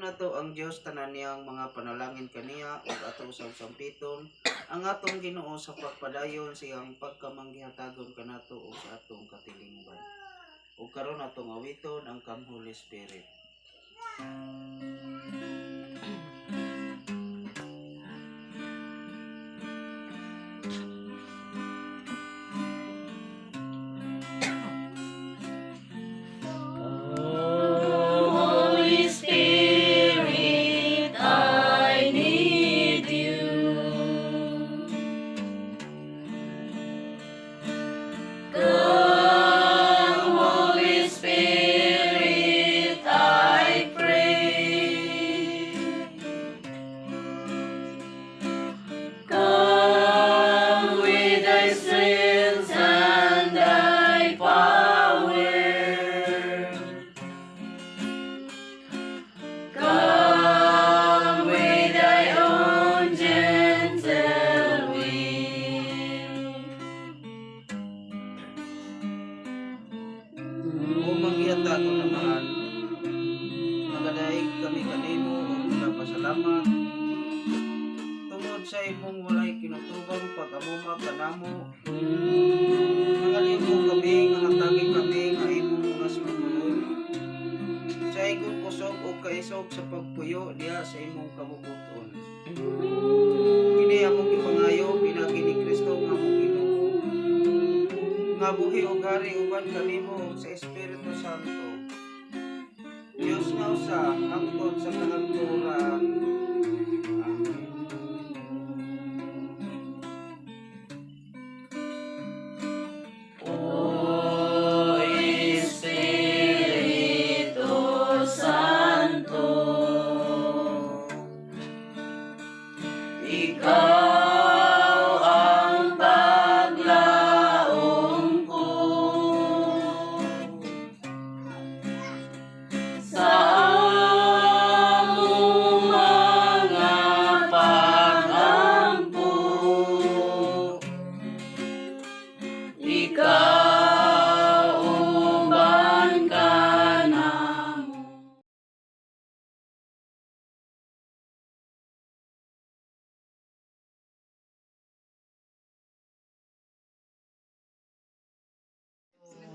nato ang Dios tanan niyang mga panalangin kaniya ug ato usab sampiton ang atong Ginoo sa pagpadayon siyang pagkamanggihatagon kanato ug sa atong katilingban. Ug karon atong awiton ang Come Holy Spirit. O manggihata ko naman, nagadaig kami kanimo o nagpasalamat tungod sa imong walay kinutubang pag-amuma kanamo. Nangalimo kami, nangatagi kami nga imong mga sunod sa igong kusog o kaisog sa pagpuyo diha sa imong kabubuton. Kini among ipangayo pinagi ni Kristo nga among Ginoo, nga buhi o gari uban kanimo sa Espiritu Santo, Diyos nga usa hangtod sa kanagturan. Amen.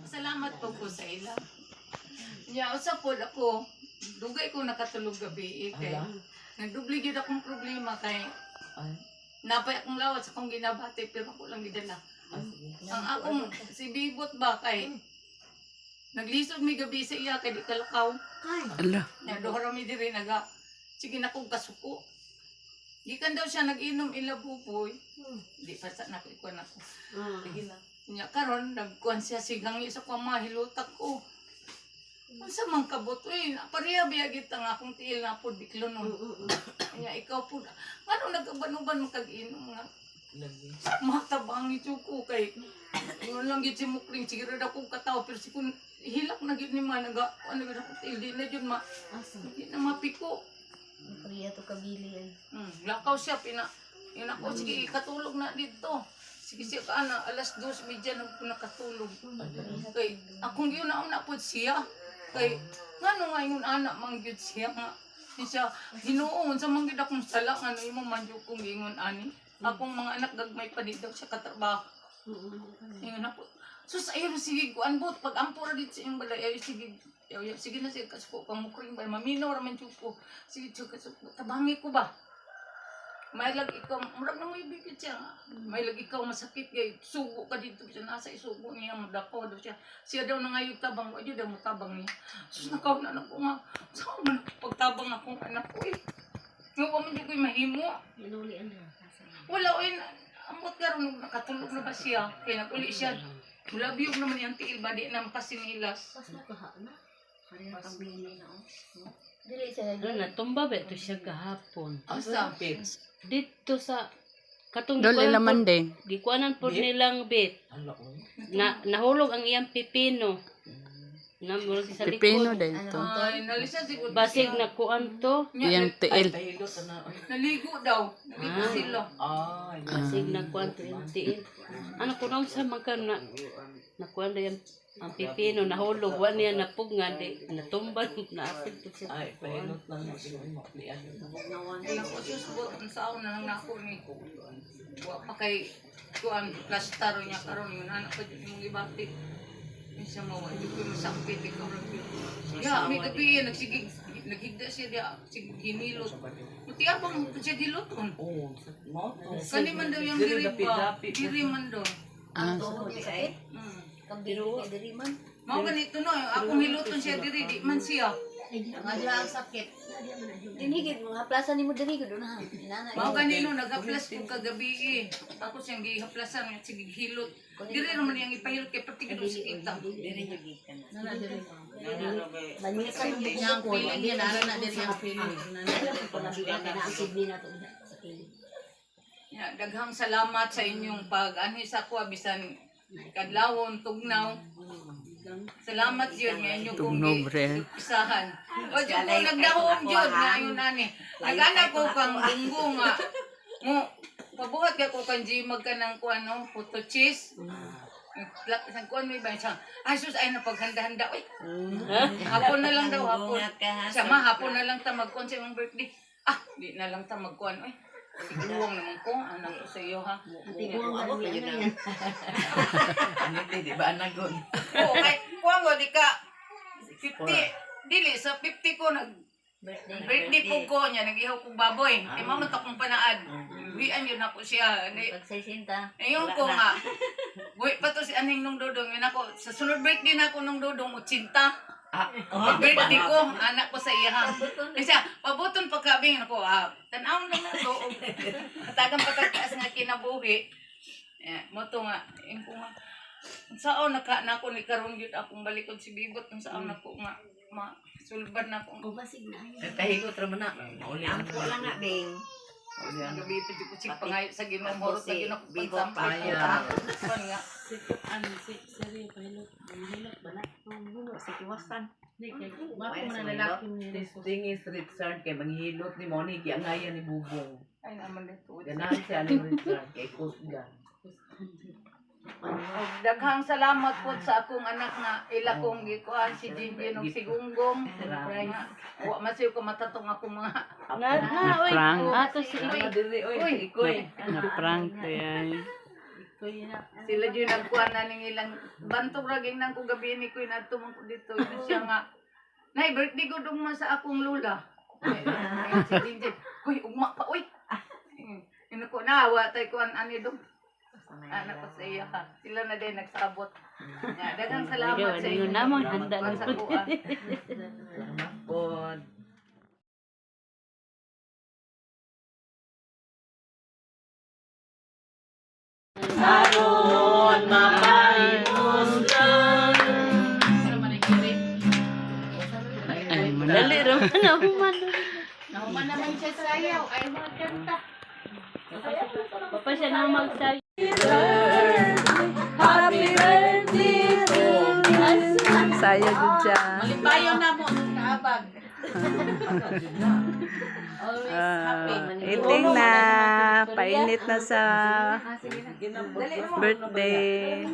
Salamat po sa ila. Nya usa pod ako, dugay ko nakatulog gabi kay nagdubli gyud akong problema kay napay akong lawat sa akong ginabati pero ako lang gidala. Ang akong si Bibot ba kay naglisod mi gabi sa iya kay di kalakaw. Ala. Nya dohra mi diri naga sige na kong kasuko. Gikan daw siya nag-inom ilabupoy. Di pa sa nako ikuan ako. Sige na. Nya karon nagkuan siya sigang sa pamahilutak ko. Unsa man kabot pareha biya gid ang akong tiil na pod biklo nun. Nya ikaw pod ngano nagaban-uban mo kag-inom nga. Matabang ito ko kay yun lang gid si mukring siguro daw kong kataw pero si kun hilak na gid ni man naga ano gid ako tiil di na jud ma. Di na mapiko. Pareha to kabilin. Lakaw siya yun ako sige katulog na dito. Sige siya ka ana, alas 2:30 nang nakatulog. Kay akong gyud na pod siya. Kay ngano nga ingon ana man gyud siya nga. Siya Ginoo sa man gyud akong sala ano imo man gyud kong ingon ani. Akong mga anak gagmay pa dito sa katrabaho. Ingon ako. Sus ayo sige kuan bot pag ampura dito sa imong balay ayo sige. Sige na sige kasuko pamukring ba maminaw ra man jud ko. Sige jud kasuko tabangi ko ba. May lag ikaw, murag na mo ibigit siya nga. May lag ikaw masakit kay sugo ka dito siya, nasa isugo niya, madakaw daw siya. Siya daw nangayog tabang, wala daw mo tabang niya. Sus, nakaw na ko nga, saan man pagtabang akong anak ko eh. Nga pa man di ko'y mahimo. Inulian na. Wala, ambot karon nakatulog na ba siya? Kaya nag-uli siya. Labiyog naman yung tiil ba, di naman kasinilas. Pas na kaha na. Pareha kabilin na o. Dili siya Doon natumba ba ito siya kahapon? Asa? Dito sa katong Dol ilaman din. gikuanan po nilang bit. Na nahulog ang iyang pipino. Namurog sa Pipino likod. din to. Ay, nalisa siguro. Basig na kuan to. Yung tiil. Naligo daw. Naligo sila. Basig na kuan to yung tiil. Ano ko nung sa mga na kuan na yan. Ang pipino nahulog. Wa niya napugngan. Natumban. Naapit to siya. Ay, pahinot lang mo sinumaklian. Ilang usos po. Ang saon na lang nako ni. Wa pa kay kuan plastaro niya karon yun. Anak ko yung ibati. Isa mo, hindi ko masakit, ikaw lang yun. Ya, may gabi yan, naghigda siya diya, ginilot. Muti abang siya giloton. Oo, mo to. Kani man daw yung diri ba? Diri man daw. Ang tuhod ni Said. Hmm. Kabiro ni diri man. Mao ganito no, akong niluton siya diri, di man siya. Ang adya ang sakit. Dinigid mo haplasan nimo diri gud na. Inana. Mao ganino, nagaplas ko kagabi eh. Ako siyang gihaplasan, sige hilot. Diri naman yung ipahilot kay pati gid sa kita. Diri gid ka na. Nana Balikan mo Yang ko. feeling Hindi niya, na nara na diri ang feeling. Na ang kidney na to sa kilid. Ya, daghang salamat sa inyong pag-anhi sa ko bisan kadlawon tugnaw. Salamat yun nga inyo kong Tugnaw, bre. isahan. O dyan ko nagdahong yun nga yun nani. Nag-anak ko kang lunggo nga. Mo, pabuhat ka ko kang jimag ka ng kuano, puto cheese. Sa kuan may ba siya. Ay sus ay napaghanda-handa. Uy. Hapon na lang daw hapon. Siya ma hapon na lang ta magkuan sa imong birthday. Ah, di na lang ta magkuan. Uy. Iguwang naman ko, anak ko sa iyo ha. Tiguang ako kayo na. Ano di ba anagon? Oo, kahit kuha mo, di ka 50, dili, sa 50 ko, birthday po ko niya, nag-ihaw kong baboy. Eh, mamata kong panaad. Wian yun ako siya. Pagsisinta. Ayun ko nga, buhay pa to si Aning nung Dodong. Yun ako, sa sunod birthday na ako nung Dodong, 80. Birthday ko, anak ko sa iya. Kasi pabuton pagkabing ako, tanaw na na to. Tagang patagtaas nga kinabuhi. Mo to nga, yung ko nga. Saan naka na ako ni karon gyud akong balikod si Bibot kung saan ako nga sulban na akong Ubasig na. Kahilot ra man na. Mauli ang Ampo lang nga bing. gabi pa ko si pangayo sa Ginoo horot sa Ginoo Bibot pagsampay pa ko nga. Ano si Sari pilot. Hilot ba na? Sa kiwasan. Bako na lalaki niya. Testing is Richard kay manghilot ni Moni giangayan ni Bubong. Ay naman dito. Ganahan siya ni Richard kay Kusga. Daghang salamat po sa akong anak nga ila kong gikuan si Jinjin ug si Gunggong. Nga wa masiw ko matatong ako mga Oy. Prank. Ato si Ano diri oy, ikoy. Na-prank to yan. sila jud nagkuan na ning ilang bantog raging nang ko gabi ni ko natumong ko dito yun siya nga nay birthday ko dugma sa akong lula. Ayun si Jinjin. Uy, ugma pa uy. Ino ko nawa tay ko ani dong. Anak ko sa iya ha. Sila na din nagsabot. Daghang salamat sa inyo. Ayun namang handa na Sa kuan. Pod. Aron mapahimos lang. Ay, madali raman na human. Nauman naman siya sa ayaw. Ay mga kanta. Papa siya na magsayo. Happy birthday to Saya dyan siya. Bayo na mo. Kaabag. Eating na. Painit na sa birthday.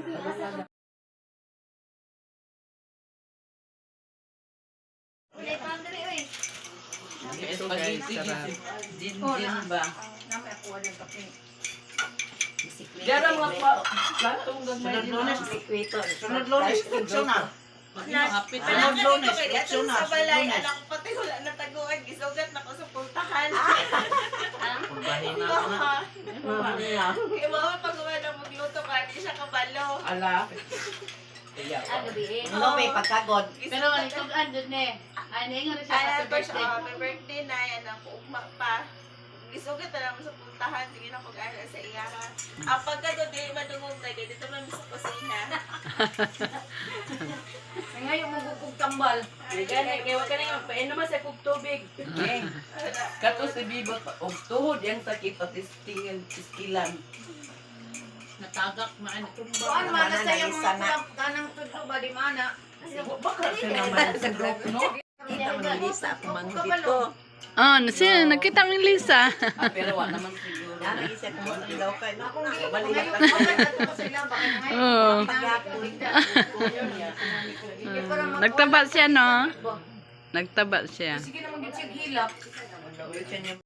spaghetti. Din ba? Nami ako wala kape. Dara mga platong gagmay din. Sunod Lunes, optional. Sunod Lunes, optional. Sa balay, anak ko pati wala na taguan. Gisugat na ko sa pultahan. Pagbahin na ako na. Kaya mga pag-uwi na magluto ka, di siya kabalo. Ala. Ano may pagkagod. Pero ito andun eh. Ano yung rin siya Ay, sa birthday? may birthday na yan. Ako ugma pa. Gisugat na naman sa pultahan. Sige na pag-ala sa iya ha. Ang pagkagod, di madungog na. Kaya dito man sa kusina. Ngayon mo gugug tambal. Kaya wag ka na yung pain naman sa tubig. Kato si Bibot og tuhod yang sakit pati iskilan. Natagak na ano. Kuan man na sa yung mga kanang tudlo ba di mana. Baka siya naman sa group, no? Oh, nasi nakita ang Lisa. Pero wala naman siguro. Oh. Nagtaba siya no? Nagtaba siya. Sige naman gid siya hilak.